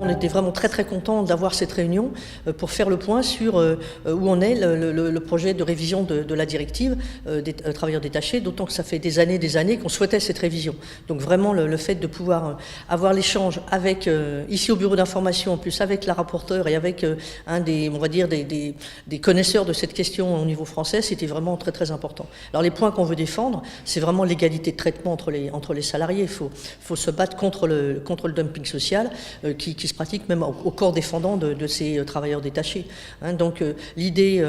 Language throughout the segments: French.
On était vraiment très contents d'avoir cette réunion pour faire le point sur où en est le projet de révision de la directive des travailleurs détachés, d'autant que ça fait des années qu'on souhaitait cette révision. Donc vraiment le fait de pouvoir avoir l'échange avec, ici au bureau d'information en plus, avec la rapporteure et avec un des, on va dire, des connaisseurs de cette question au niveau français, c'était vraiment très important. Alors les points qu'on veut défendre, c'est vraiment l'égalité de traitement entre les salariés. Il faut se battre contre le dumping social qui se pratique même au corps défendant de ces travailleurs détachés. Donc l'idée,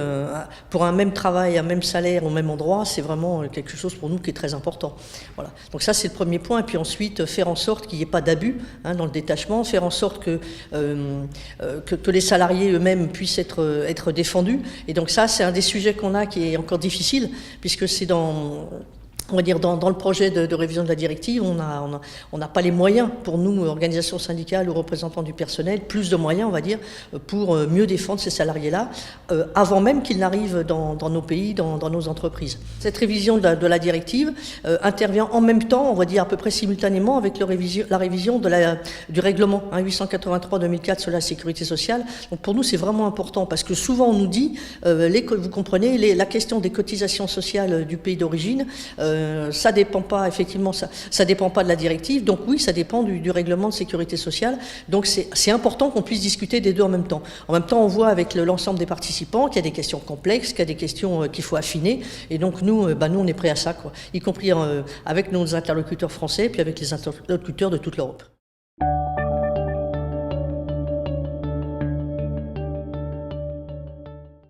pour un même travail, un même salaire, au même endroit, c'est vraiment quelque chose pour nous qui est très important. Voilà. Donc ça c'est le premier point, et puis ensuite faire en sorte qu'il n'y ait pas d'abus dans le détachement, faire en sorte que les salariés eux-mêmes puissent être défendus. Et donc ça c'est un des sujets qu'on a qui est encore difficile, puisque c'est on va dire dans le projet de révision de la directive, on n'a pas les moyens pour nous, organisations syndicales ou représentants du personnel, plus de moyens, on va dire, pour mieux défendre ces salariés-là, avant même qu'ils n'arrivent dans nos pays, dans nos entreprises. Cette révision de la directive intervient en même temps, on va dire à peu près simultanément, avec la révision du règlement 883/2004 sur la sécurité sociale. Donc pour nous, c'est vraiment important, parce que souvent on nous dit, vous comprenez, la question des cotisations sociales du pays d'origine, ça dépend pas, effectivement, ça dépend pas de la directive, donc oui, ça dépend du règlement de sécurité sociale. Donc c'est important qu'on puisse discuter des deux en même temps. En même temps, on voit avec l'ensemble des participants qu'il y a des questions complexes, qu'il y a des questions qu'il faut affiner, et donc nous, on est prêts à ça, quoi. Y compris avec nos interlocuteurs français, puis avec les interlocuteurs de toute l'Europe.